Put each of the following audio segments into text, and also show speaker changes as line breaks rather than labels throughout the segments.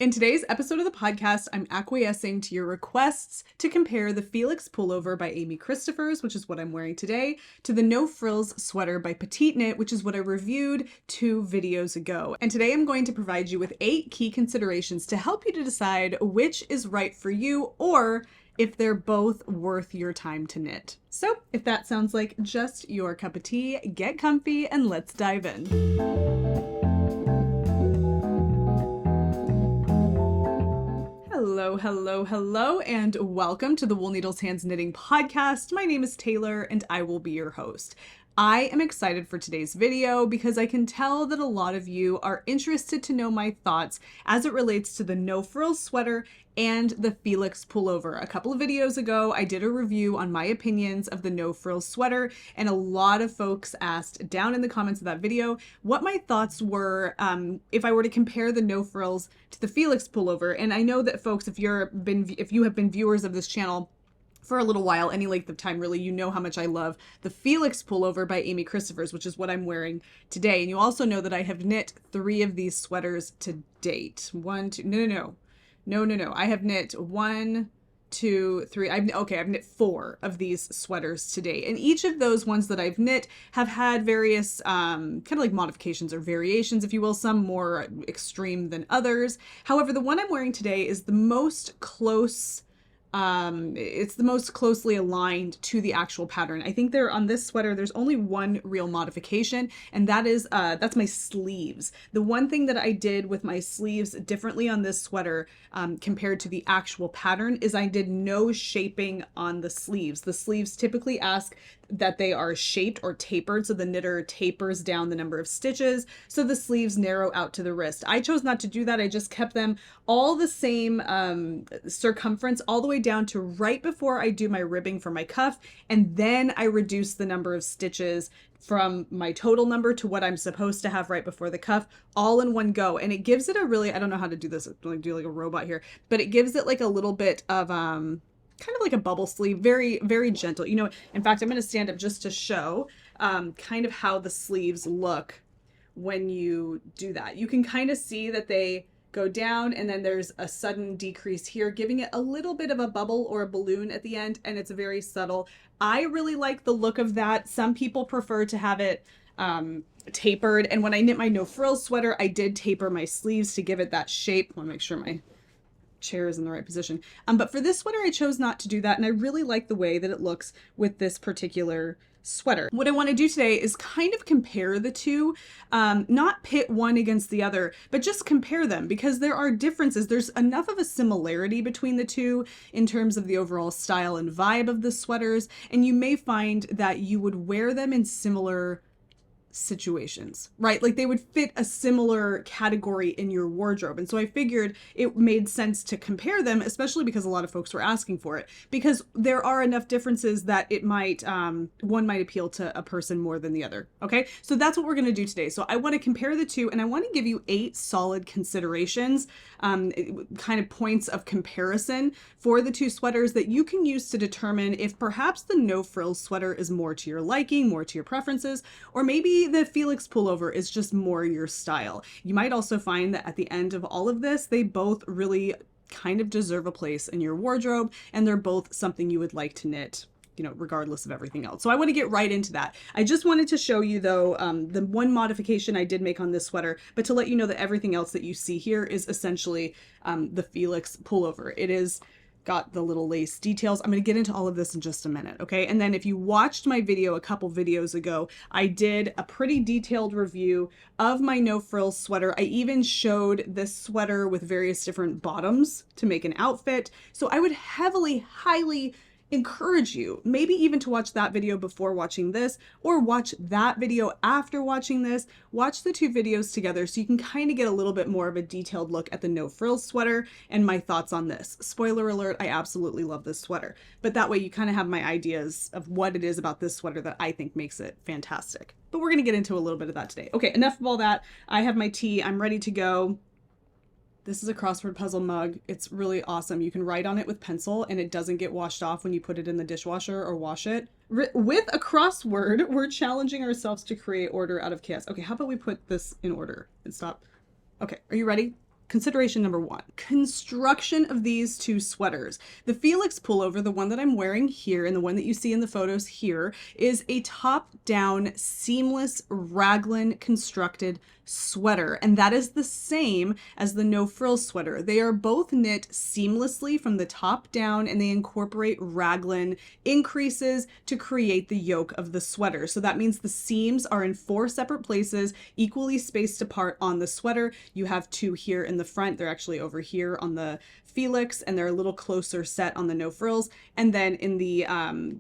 In today's episode of the podcast, I'm acquiescing to your requests to compare the Felix Pullover by Amy Christophers, which is what I'm wearing today, to the No Frills sweater by Petite Knit, which is what I reviewed 2 videos ago. And today I'm going to provide you with 8 key considerations to help you to decide which is right for you or if they're both worth your time to knit. So if that sounds like just your cup of tea, get comfy and let's dive in. Hello, and welcome to the Wool Needles Hands Knitting Podcast. My name is Tayler, and I will be your host. I am excited for today's video because I can tell that a lot of you are interested to know my thoughts as it relates to the No Frills sweater and the Felix Pullover. A couple of videos ago, I did a review on my opinions of the No Frills sweater, and a lot of folks asked down in the comments of that video what my thoughts were if I were to compare the No Frills to the Felix Pullover. And I know that folks, if you have been viewers of this channel for a little while, any length of time really, you know how much I love the Felix Pullover by Amy Christophers, which is what I'm wearing today. And you also know that I have knit 3 of these sweaters to date. No. I have knit 1, 2, 3. I've knit 4 of these sweaters to date. And each of those ones that I've knit have had various kind of like modifications or variations, if you will, some more extreme than others. However, the one I'm wearing today is the most close. It's the most closely aligned to the actual pattern. I think on this sweater, there's only one real modification, and that is, that's my sleeves. The one thing that I did with my sleeves differently on this sweater, compared to the actual pattern, is I did no shaping on the sleeves. The sleeves typically ask that they are shaped or tapered, so the knitter tapers down the number of stitches, so the sleeves narrow out to the wrist. I chose not to do that. I just kept them all the same circumference all the way down to right before I do my ribbing for my cuff, and then I reduce the number of stitches from my total number to what I'm supposed to have right before the cuff, all in one go. And it gives it a really, I don't know how to do this, like do like a robot here, but it gives it like a little bit of kind of like a bubble sleeve, very, very gentle. You know, in fact, I'm going to stand up just to show kind of how the sleeves look when you do that. You can kind of see that they go down and then there's a sudden decrease here, giving it a little bit of a bubble or a balloon at the end, and it's very subtle. I really like the look of that. Some people prefer to have it tapered, and when I knit my No Frills sweater, I did taper my sleeves to give it that shape. I want to make sure my chair is in the right position. But for this sweater, I chose not to do that, and I really like the way that it looks with this particular sweater. What I want to do today is kind of compare the two, not pit one against the other, but just compare them because there are differences. There's enough of a similarity between the two in terms of the overall style and vibe of the sweaters, and you may find that you would wear them in similar situations, right? Like they would fit a similar category in your wardrobe. And so I figured it made sense to compare them, especially because a lot of folks were asking for it, because there are enough differences that it might, one might appeal to a person more than the other. Okay. So that's what we're going to do today. So I want to compare the two, and I want to give you 8 solid considerations, kind of points of comparison for the two sweaters that you can use to determine if perhaps the No Frills sweater is more to your liking, more to your preferences, or maybe the Felix Pullover is just more your style. You might also find that at the end of all of this, they both really kind of deserve a place in your wardrobe, and they're both something you would like to knit, you know, regardless of everything else. So I want to get right into that. I just wanted to show you though, the one modification I did make on this sweater, but to let you know that everything else that you see here is essentially the Felix Pullover. It is got the little lace details. I'm going to get into all of this in just a minute, okay? And then if you watched my video a couple videos ago, I did a pretty detailed review of my No Frills sweater. I even showed this sweater with various different bottoms to make an outfit. So I would highly encourage you maybe even to watch that video before watching this, or watch that video after watching this. Watch the 2 videos together so you can kind of get a little bit more of a detailed look at the No Frills sweater and my thoughts on this. Spoiler alert, I absolutely love this sweater, but that way you kind of have my ideas of what it is about this sweater that I think makes it fantastic. But we're going to get into a little bit of that today. Okay, enough of all that. I have my tea. I'm ready to go. This is a crossword puzzle mug. It's really awesome. You can write on it with pencil and it doesn't get washed off when you put it in the dishwasher or wash it. With a crossword, we're challenging ourselves to create order out of chaos. Okay, how about we put this in order and stop? Okay, are you ready? Consideration number one, construction of these two sweaters. The Felix Pullover, the one that I'm wearing here and the one that you see in the photos here, is a top-down seamless raglan constructed sweater, and that is the same as the No Frills sweater. They are both knit seamlessly from the top down, and they incorporate raglan increases to create the yoke of the sweater. So that means the seams are in 4 separate places, equally spaced apart on the sweater. You have 2 here in the front. They're actually over here on the Felix, and they're a little closer set on the No Frills, and then in the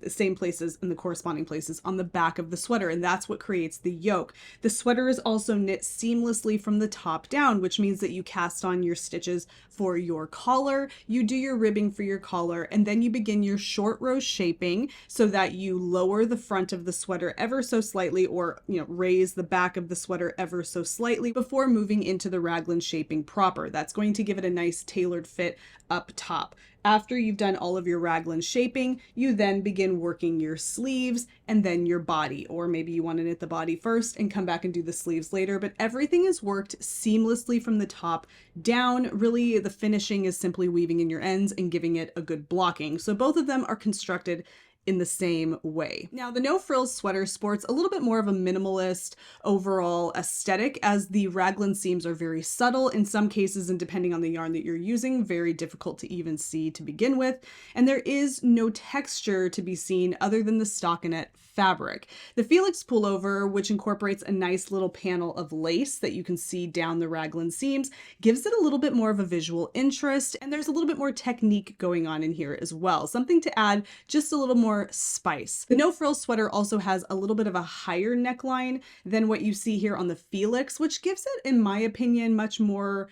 same places, in the corresponding places on the back of the sweater, and that's what creates the yoke. The sweater is also knit seamlessly from the top down, which means that you cast on your stitches for your collar, you do your ribbing for your collar, and then you begin your short row shaping so that you lower the front of the sweater ever so slightly, or raise the back of the sweater ever so slightly before moving into the raglan shaping proper. That's going to give it a nice tailored fit up top. After you've done all of your raglan shaping, you then begin working your sleeves and then your body, or maybe you want to knit the body first and come back and do the sleeves later, but everything is worked seamlessly from the top down. Really, the finishing is simply weaving in your ends and giving it a good blocking. So both of them are constructed in the same way. Now, the No Frills sweater sports a little bit more of a minimalist overall aesthetic, as the raglan seams are very subtle in some cases, and depending on the yarn that you're using, very difficult to even see to begin with. And there is no texture to be seen other than the stockinette fabric. The Felix Pullover, which incorporates a nice little panel of lace that you can see down the raglan seams, gives it a little bit more of a visual interest, and there's a little bit more technique going on in here as well, something to add just a little more spice. The No Frills sweater also has a little bit of a higher neckline than what you see here on the Felix, which gives it, in my opinion, much more,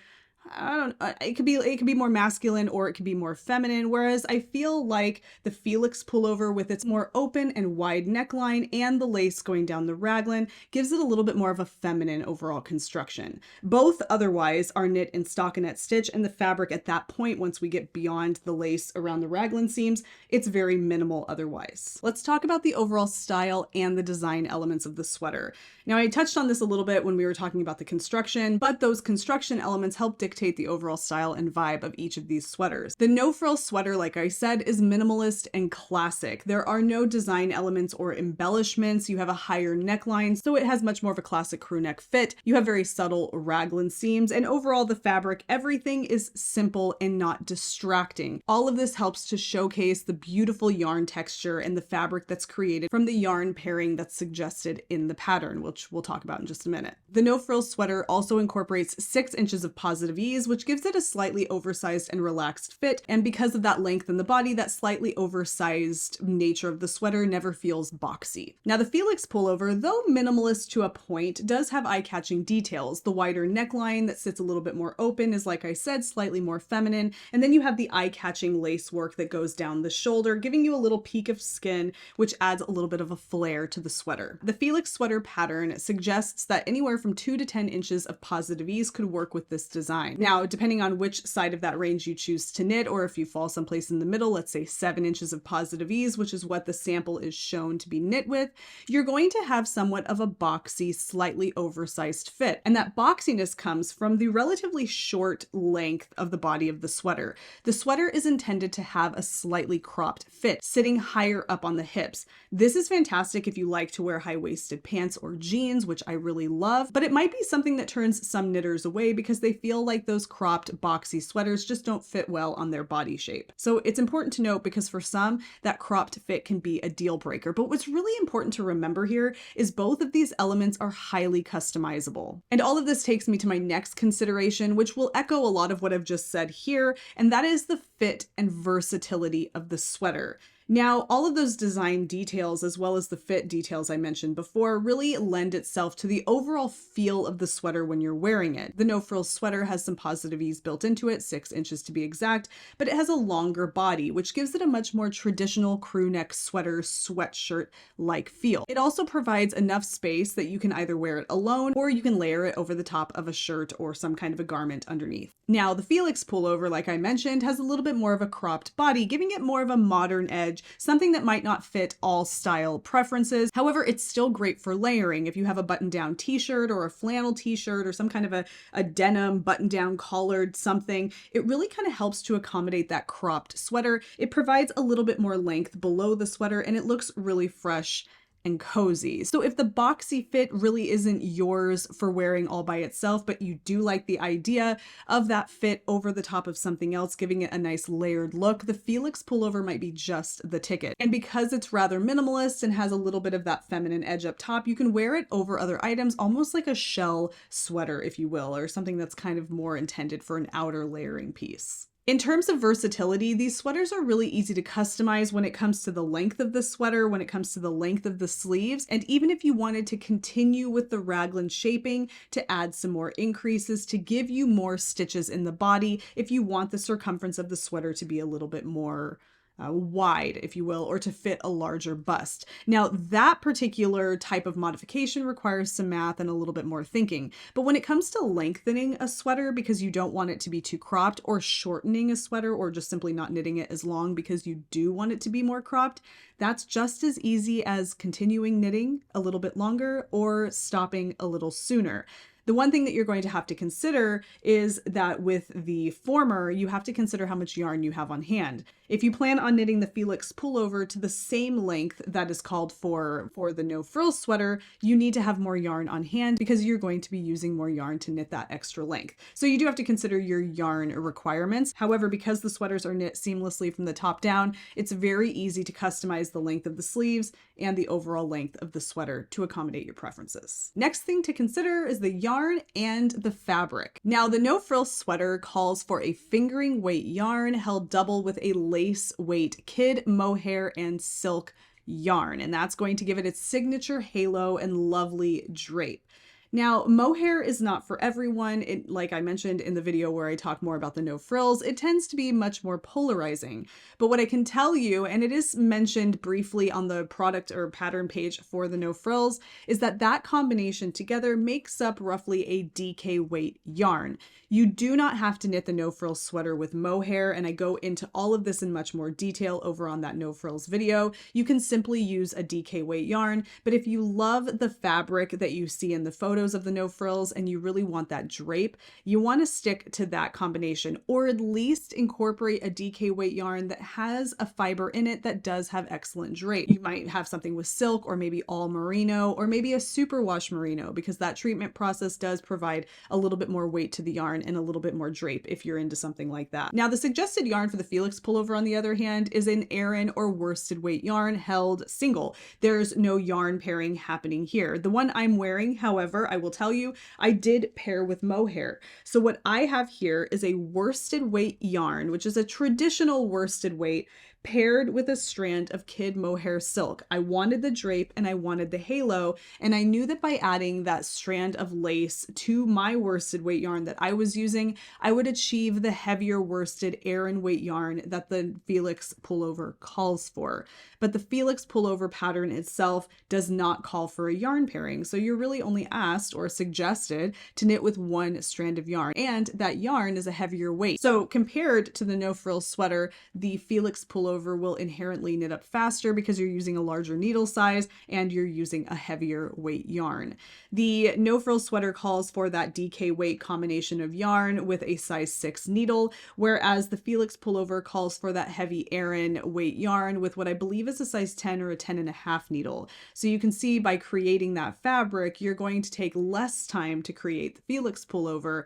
it could be more masculine or it could be more feminine, whereas I feel like the Felix Pullover, with its more open and wide neckline and the lace going down the raglan, gives it a little bit more of a feminine overall construction. Both otherwise are knit in stockinette stitch, and the fabric at that point, once we get beyond the lace around the raglan seams, it's very minimal otherwise. Let's talk about the overall style and the design elements of the sweater. Now, I touched on this a little bit when we were talking about the construction, but those construction elements help dictate the overall style and vibe of each of these sweaters. The No Frills sweater, like I said, is minimalist and classic. There are no design elements or embellishments. You have a higher neckline, so it has much more of a classic crew neck fit. You have very subtle raglan seams, and overall the fabric, everything is simple and not distracting. All of this helps to showcase the beautiful yarn texture and the fabric that's created from the yarn pairing that's suggested in the pattern, which we'll talk about in just a minute. The No Frills sweater also incorporates 6 inches of positive ease, which gives it a slightly oversized and relaxed fit, and because of that length in the body, that slightly oversized nature of the sweater never feels boxy. Now, the Felix Pullover, though minimalist to a point, does have eye-catching details. The wider neckline that sits a little bit more open is, like I said, slightly more feminine, and then you have the eye-catching lace work that goes down the shoulder, giving you a little peek of skin, which adds a little bit of a flare to the sweater. The Felix sweater pattern suggests that anywhere from 2 to 10 inches of positive ease could work with this design. Now, depending on which side of that range you choose to knit, or if you fall someplace in the middle, let's say 7 inches of positive ease, which is what the sample is shown to be knit with, you're going to have somewhat of a boxy, slightly oversized fit. And that boxiness comes from the relatively short length of the body of the sweater. The sweater is intended to have a slightly cropped fit, sitting higher up on the hips. This is fantastic if you like to wear high-waisted pants or jeans, which I really love, but it might be something that turns some knitters away because they feel like those cropped, boxy sweaters just don't fit well on their body shape. So it's important to note, because for some, that cropped fit can be a deal breaker. But what's really important to remember here is both of these elements are highly customizable. And all of this takes me to my next consideration, which will echo a lot of what I've just said here, and that is the fit and versatility of the sweater. Now, all of those design details, as well as the fit details I mentioned before, really lend itself to the overall feel of the sweater when you're wearing it. The No Frills sweater has some positive ease built into it, 6 inches to be exact, but it has a longer body, which gives it a much more traditional crew neck sweater, sweatshirt-like feel. It also provides enough space that you can either wear it alone, or you can layer it over the top of a shirt or some kind of a garment underneath. Now, the Felix Pullover, like I mentioned, has a little bit more of a cropped body, giving it more of a modern edge edge, something that might not fit all style preferences. However, it's still great for layering. If you have a button-down t-shirt or a flannel t-shirt or some kind of a denim button-down collared something, it really kind of helps to accommodate that cropped sweater. It provides a little bit more length below the sweater and it looks really fresh and cozy. So if the boxy fit really isn't yours for wearing all by itself, but you do like the idea of that fit over the top of something else, giving it a nice layered look, the Felix pullover might be just the ticket. And because it's rather minimalist and has a little bit of that feminine edge up top, you can wear it over other items, almost like a shell sweater, if you will, or something that's kind of more intended for an outer layering piece. In terms of versatility, these sweaters are really easy to customize when it comes to the length of the sweater, when it comes to the length of the sleeves, and even if you wanted to continue with the raglan shaping to add some more increases to give you more stitches in the body, if you want the circumference of the sweater to be a little bit more wide, if you will, or to fit a larger bust. Now, that particular type of modification requires some math and a little bit more thinking. But when it comes to lengthening a sweater because you don't want it to be too cropped, or shortening a sweater, or just simply not knitting it as long because you do want it to be more cropped, that's just as easy as continuing knitting a little bit longer or stopping a little sooner. The one thing that you're going to have to consider is that with the former, you have to consider how much yarn you have on hand. If you plan on knitting the Felix pullover to the same length that is called for the No Frills sweater, you need to have more yarn on hand because you're going to be using more yarn to knit that extra length. So you do have to consider your yarn requirements. However, because the sweaters are knit seamlessly from the top down, it's very easy to customize the length of the sleeves and the overall length of the sweater to accommodate your preferences. Next thing to consider is the yarn and the fabric. Now, the No Frills sweater calls for a fingering weight yarn held double with a lace weight kid mohair and silk yarn, and that's going to give it its signature halo and lovely drape. Now, mohair is not for everyone. Like I mentioned in the video where I talk more about the No Frills, it tends to be much more polarizing. But what I can tell you, and it is mentioned briefly on the product or pattern page for the No Frills, is that that combination together makes up roughly a DK weight yarn. You do not have to knit the No Frills sweater with mohair, and I go into all of this in much more detail over on that No Frills video. You can simply use a DK weight yarn, but if you love the fabric that you see in the photos of the No Frills and you really want that drape, you want to stick to that combination, or at least incorporate a DK weight yarn that has a fiber in it that does have excellent drape. You might have something with silk, or maybe all merino, or maybe a superwash merino, because that treatment process does provide a little bit more weight to the yarn and a little bit more drape if you're into something like that. Now, the suggested yarn for the Felix pullover, on the other hand, is an Aran or worsted weight yarn held single. There's no yarn pairing happening here. The one I'm wearing, however, I will tell you, I did pair with mohair. So what I have here is a worsted weight yarn, which is a traditional worsted weight, paired with a strand of kid mohair silk. I wanted the drape and I wanted the halo, and I knew that by adding that strand of lace to my worsted weight yarn that I was using, I would achieve the heavier worsted Aran weight yarn that the Felix pullover calls for. But the Felix pullover pattern itself does not call for a yarn pairing, so you're really only asked or suggested to knit with one strand of yarn, and that yarn is a heavier weight. So compared to the No Frills sweater, the Felix pullover will inherently knit up faster because you're using a larger needle size and you're using a heavier weight yarn. The No Frills sweater calls for that DK weight combination of yarn with a size 6 needle, whereas the Felix pullover calls for that heavy Aran weight yarn with what I believe is a size 10 or a 10.5 needle. So you can see by creating that fabric, you're going to take less time to create the Felix pullover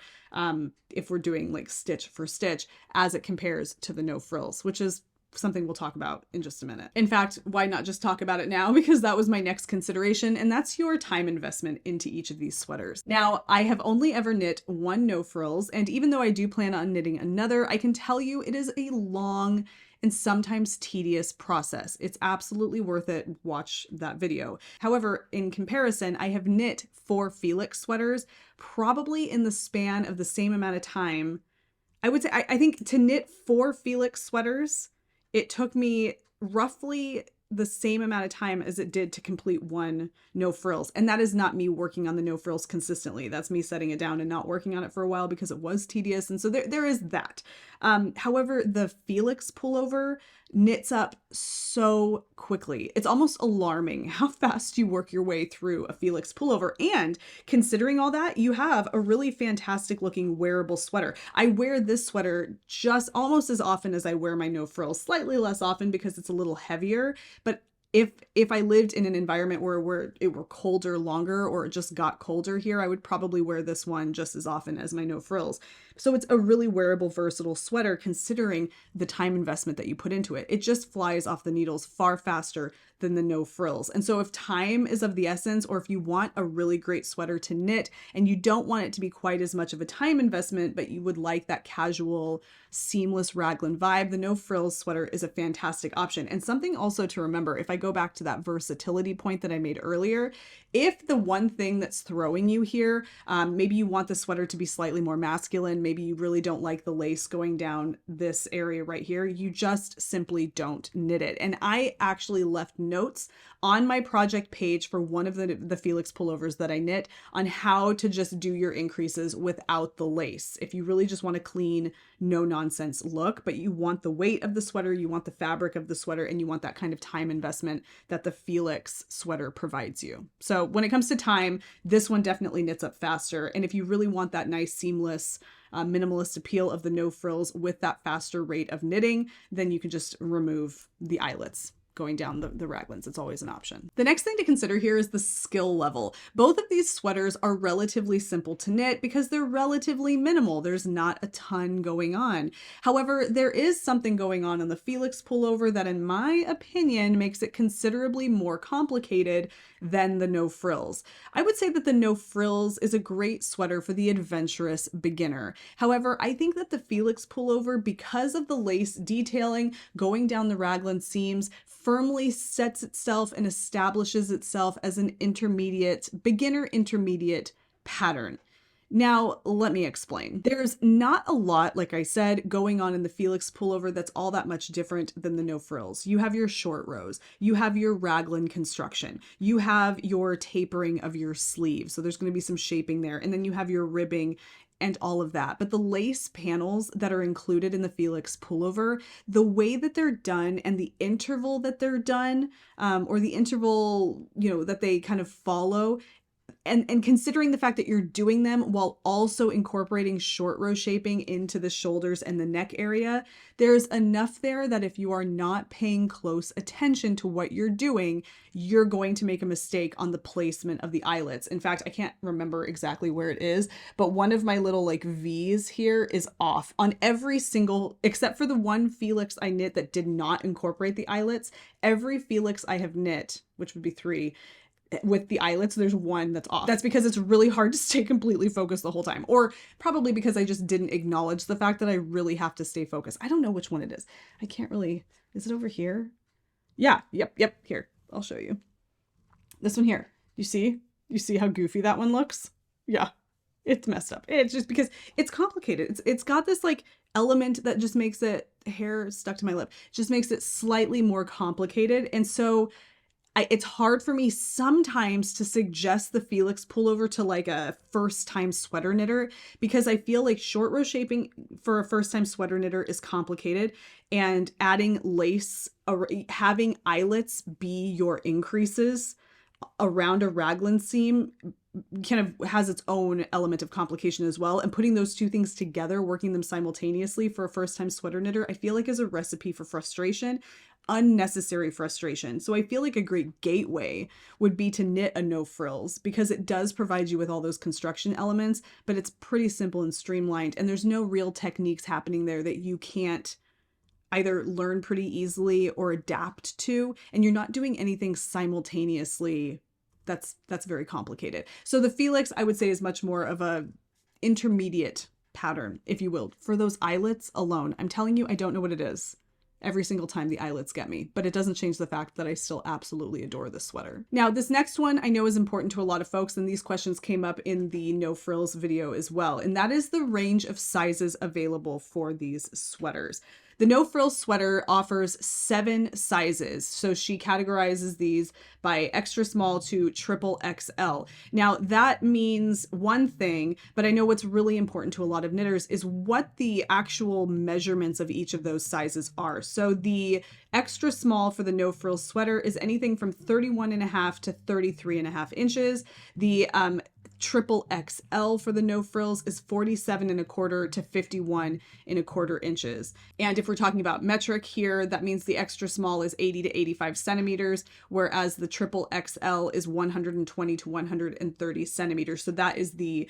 if we're doing like stitch for stitch as it compares to the No Frills, which is something we'll talk about in just a minute. In fact, why not just talk about it now? Because that was my next consideration, and that's your time investment into each of these sweaters. Now, I have only ever knit one No Frills, and even though I do plan on knitting another, I can tell you it is a long and sometimes tedious process. It's absolutely worth it. Watch that video. However, in comparison, I have knit 4 Felix sweaters probably in the span of the same amount of time. I would say, I think to knit 4 Felix sweaters, it took me roughly the same amount of time as it did to complete one No Frills. And that is not me working on the No Frills consistently. That's me setting it down and not working on it for a while because it was tedious. And so there is that. However, the Felix pullover knits up so quickly. It's almost alarming how fast you work your way through a Felix pullover. And considering all that, you have a really fantastic looking wearable sweater. I wear this sweater just almost as often as I wear my No Frills, slightly less often because it's a little heavier, but if I lived in an environment where it were colder longer, or it just got colder here, I would probably wear this one just as often as my No Frills. So it's a really wearable, versatile sweater considering the time investment that you put into it. It just flies off the needles far faster than the No Frills. And so if time is of the essence, or if you want a really great sweater to knit and you don't want it to be quite as much of a time investment, but you would like that casual, seamless raglan vibe, the No Frills sweater is a fantastic option. And something also to remember, if I go back to that versatility point that I made earlier, if the one thing that's throwing you here, maybe you want the sweater to be slightly more masculine, maybe you really don't like the lace going down this area right here, you just simply don't knit it. And I actually left notes on my project page for one of the Felix pullovers that I knit on how to just do your increases without the lace. If you really just want a clean, no nonsense look, but you want the weight of the sweater, you want the fabric of the sweater, and you want that kind of time investment that the Felix sweater provides you. So when it comes to time, this one definitely knits up faster. And if you really want that nice, seamless, minimalist appeal of the No Frills with that faster rate of knitting, then you can just remove the eyelets going down the raglans. It's always an option. The next thing to consider here is the skill level. Both of these sweaters are relatively simple to knit because they're relatively minimal. There's not a ton going on. However, there is something going on in the Felix pullover that, in my opinion, makes it considerably more complicated than the No Frills. I would say that the No Frills is a great sweater for the adventurous beginner. However, I think that the Felix pullover, because of the lace detailing going down the raglan seams, firmly sets itself and establishes itself as an beginner intermediate pattern. Now, let me explain. There's not a lot, like I said, going on in the Felix pullover that's all that much different than the No Frills. You have your short rows, you have your raglan construction, you have your tapering of your sleeve. So there's going to be some shaping there. And then you have your ribbing and all of that. But the lace panels that are included in the Felix pullover, the way that they're done and the interval that they're done, or the interval, that they kind of follow, and considering the fact that you're doing them while also incorporating short row shaping into the shoulders and the neck area, there's enough there that if you are not paying close attention to what you're doing, you're going to make a mistake on the placement of the eyelets. In fact, I can't remember exactly where it is, but one of my little V's here is off on every single, except for the one Felix I knit that did not incorporate the eyelets. Every Felix I have knit, which would be 3, with the eyelets, there's one that's off. That's because it's really hard to stay completely focused the whole time, or probably because I just didn't acknowledge the fact that I really have to stay focused. I don't know which one it is. I can't really, is it over here? Yeah, yep, here. I'll show you. This one here. You see how goofy that one looks? Yeah, it's messed up. It's just because it's complicated. It's got this element that just makes it, hair stuck to my lip, just makes it slightly more complicated. And so it's hard for me sometimes to suggest the Felix pullover to a first-time sweater knitter, because I feel like short row shaping for a first-time sweater knitter is complicated, and adding lace, having eyelets be your increases around a raglan seam kind of has its own element of complication as well. And putting those two things together, working them simultaneously for a first-time sweater knitter, I feel like is a recipe for frustration. Unnecessary frustration. So I feel like a great gateway would be to knit a No Frills, because it does provide you with all those construction elements, but it's pretty simple and streamlined, and there's no real techniques happening there that you can't either learn pretty easily or adapt to, and you're not doing anything simultaneously that's very complicated. So the Felix, I would say, is much more of a intermediate pattern, if you will, for those eyelets alone. I'm telling you, I don't know what it is every single time the eyelets get me, but it doesn't change the fact that I still absolutely adore this sweater. Now, this next one I know is important to a lot of folks, and these questions came up in the No Frills video as well, and that is the range of sizes available for these sweaters. The No Frills sweater offers 7 sizes. So she categorizes these by extra small to triple XL. Now that means one thing, but I know what's really important to a lot of knitters is what the actual measurements of each of those sizes are. So the extra small for the No Frills sweater is anything from 31.5 to 33.5 inches. The triple XL for the No Frills is 47.25 to 51.25 inches. And if we're talking about metric here, that means the extra small is 80 to 85 centimeters, whereas the triple XL is 120 to 130 centimeters. So that is the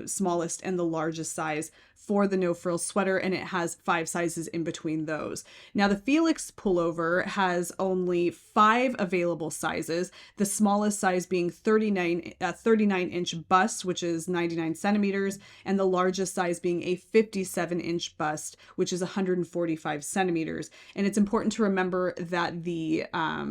smallest and the largest size for the No Frills sweater, and it has 5 sizes in between those. Now the Felix Pullover has only 5 available sizes, the smallest size being 39-inch bust, which is 99 centimeters, and the largest size being a 57-inch bust, which is 145 centimeters. And it's important to remember that the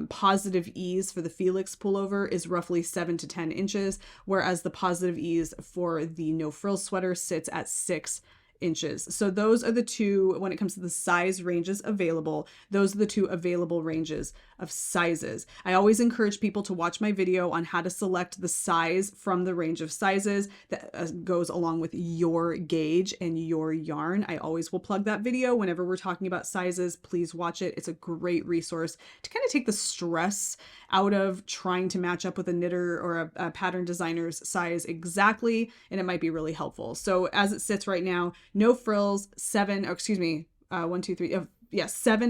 positive ease for the Felix Pullover is roughly 7 to 10 inches, whereas the positive ease for the No Frills sweater sits at 6 inches. So those are the two, when it comes to the size ranges available, those are the two available ranges of sizes. I always encourage people to watch my video on how to select the size from the range of sizes that goes along with your gauge and your yarn. I always will plug that video whenever we're talking about sizes. Please watch it. It's a great resource to kind of take the stress out of trying to match up with a knitter or a pattern designer's size exactly, and it might be really helpful. So as it sits right now, No Frills, 7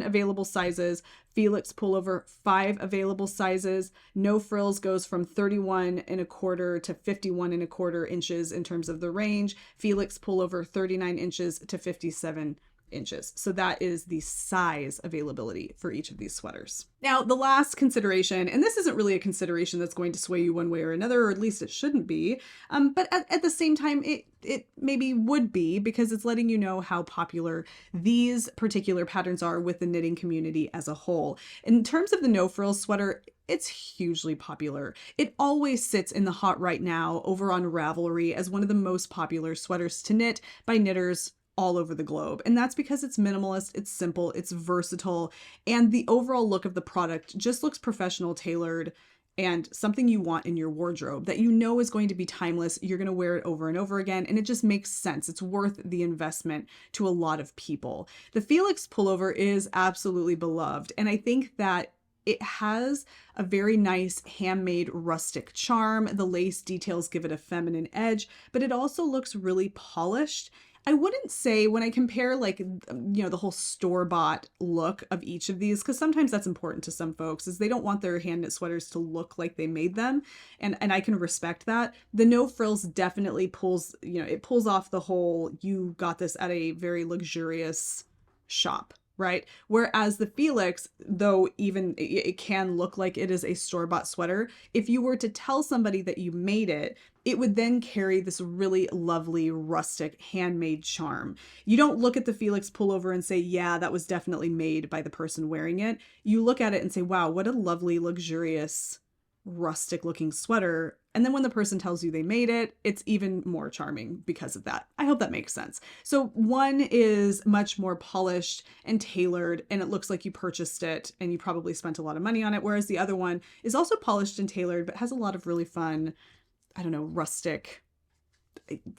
available sizes. Felix Pullover, 5 available sizes. No Frills goes from 31.25 to 51.25 inches in terms of the range. Felix Pullover, 39 inches to 57 inches. So that is the size availability for each of these sweaters. Now, the last consideration, and this isn't really a consideration that's going to sway you one way or another, or at least it shouldn't be, but at the same time, it maybe would be, because it's letting you know how popular these particular patterns are with the knitting community as a whole. In terms of the No Frills sweater, it's hugely popular. It always sits in the hot right now over on Ravelry as one of the most popular sweaters to knit by knitters all over the globe. And that's because it's minimalist, it's simple, it's versatile, and the overall look of the product just looks professional, tailored, and something you want in your wardrobe that you know is going to be timeless. You're going to wear it over and over again, and it just makes sense. It's worth the investment to a lot of people. The Felix Pullover is absolutely beloved, and I think that it has a very nice handmade rustic charm. The lace details give it a feminine edge, but it also looks really polished. I wouldn't say, when I compare the whole store-bought look of each of these, because sometimes that's important to some folks, is they don't want their hand knit sweaters to look like they made them. And I can respect that. The No Frills definitely pulls off the whole, you got this at a very luxurious shop, right? Whereas the Felix, though even it can look like it is a store-bought sweater, if you were to tell somebody that you made it, it would then carry this really lovely rustic handmade charm. You don't look at the Felix Pullover and say, yeah, that was definitely made by the person wearing it. You look at it and say, wow, what a lovely, luxurious, rustic looking sweater. And then when the person tells you they made it, it's even more charming because of that. I hope that makes sense. So one is much more polished and tailored, and it looks like you purchased it and you probably spent a lot of money on it. Whereas the other one is also polished and tailored, but has a lot of really fun, rustic,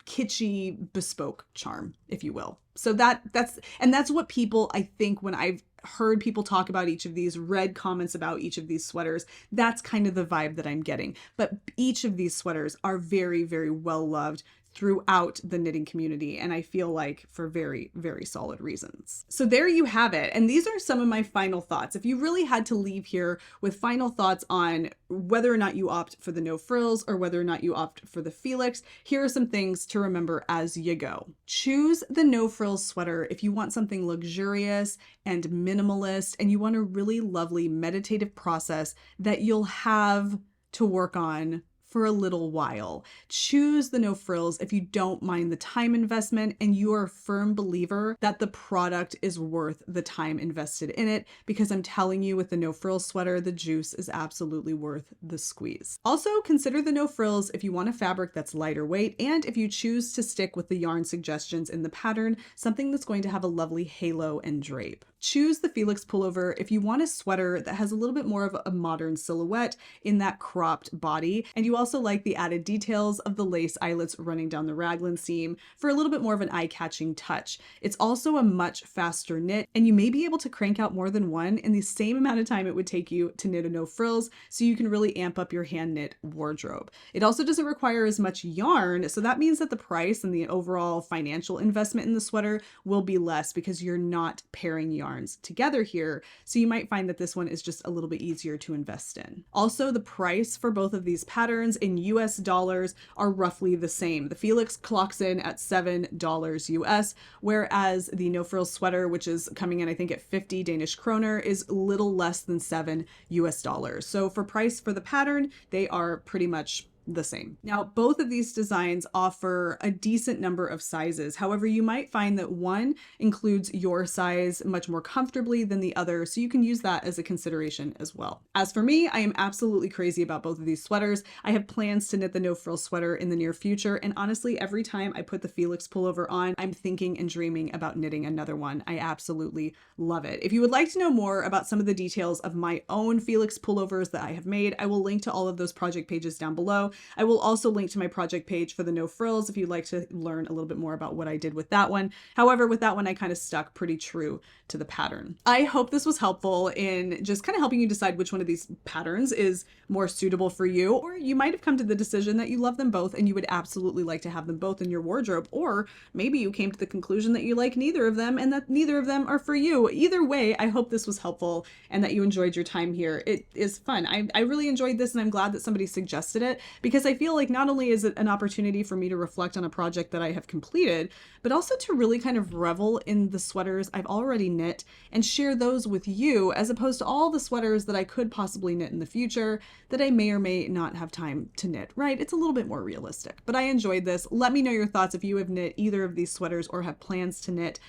kitschy, bespoke charm, if you will. So that's what people, I think, when I've heard people talk about each of these, read comments about each of these sweaters, that's kind of the vibe that I'm getting. But each of these sweaters are very, very well loved throughout the knitting community, and I feel like for very, very solid reasons. So there you have it. And these are some of my final thoughts. If you really had to leave here with final thoughts on whether or not you opt for the No Frills or whether or not you opt for the Felix, here are some things to remember as you go. Choose the No Frills sweater if you want something luxurious and minimalist, and you want a really lovely meditative process that you'll have to work on for a little while. Choose the No Frills if you don't mind the time investment and you are a firm believer that the product is worth the time invested in it, because I'm telling you, with the No Frills sweater, the juice is absolutely worth the squeeze. Also, consider the No Frills if you want a fabric that's lighter weight and if you choose to stick with the yarn suggestions in the pattern, something that's going to have a lovely halo and drape. Choose the Felix Pullover if you want a sweater that has a little bit more of a modern silhouette in that cropped body, and you also like the added details of the lace eyelets running down the raglan seam for a little bit more of an eye-catching touch. It's also a much faster knit, and you may be able to crank out more than one in the same amount of time it would take you to knit a No Frills, so you can really amp up your hand knit wardrobe. It also doesn't require as much yarn, so that means that the price and the overall financial investment in the sweater will be less because you're not pairing yarns together here, so you might find that this one is just a little bit easier to invest in. Also, the price for both of these patterns in US dollars are roughly the same. The Felix clocks in at $7 US, whereas the No Frills sweater, which is coming in I think at 50 Danish kroner, is little less than $7 US dollars. So for price for the pattern, they are pretty much the same. Now, both of these designs offer a decent number of sizes. However, you might find that one includes your size much more comfortably than the other, so you can use that as a consideration as well. As for me, I am absolutely crazy about both of these sweaters. I have plans to knit the No Frills sweater in the near future, and honestly, every time I put the Felix pullover on, I'm thinking and dreaming about knitting another one. I absolutely love it. If you would like to know more about some of the details of my own Felix pullovers that I have made, I will link to all of those project pages down below. I will also link to my project page for the No Frills if you'd like to learn a little bit more about what I did with that one. However, with that one, I kind of stuck pretty true to the pattern. I hope this was helpful in just kind of helping you decide which one of these patterns is more suitable for you, or you might have come to the decision that you love them both and you would absolutely like to have them both in your wardrobe, or maybe you came to the conclusion that you like neither of them and that neither of them are for you. Either way, I hope this was helpful and that you enjoyed your time here. It is fun. I really enjoyed this, and I'm glad that somebody suggested it, because I feel like not only is it an opportunity for me to reflect on a project that I have completed, but also to really kind of revel in the sweaters I've already knit and share those with you, as opposed to all the sweaters that I could possibly knit in the future that I may or may not have time to knit, right? It's a little bit more realistic, but I enjoyed this. Let me know your thoughts if you have knit either of these sweaters or have plans to knit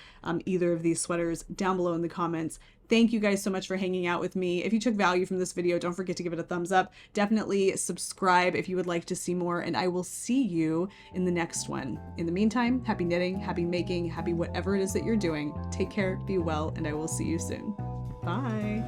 either of these sweaters down below in the comments. Thank you guys so much for hanging out with me. If you took value from this video, don't forget to give it a thumbs up. Definitely subscribe if you would like to see more, and I will see you in the next one. In the meantime, happy knitting, happy making, happy whatever it is that you're doing. Take care, be well, and I will see you soon. Bye.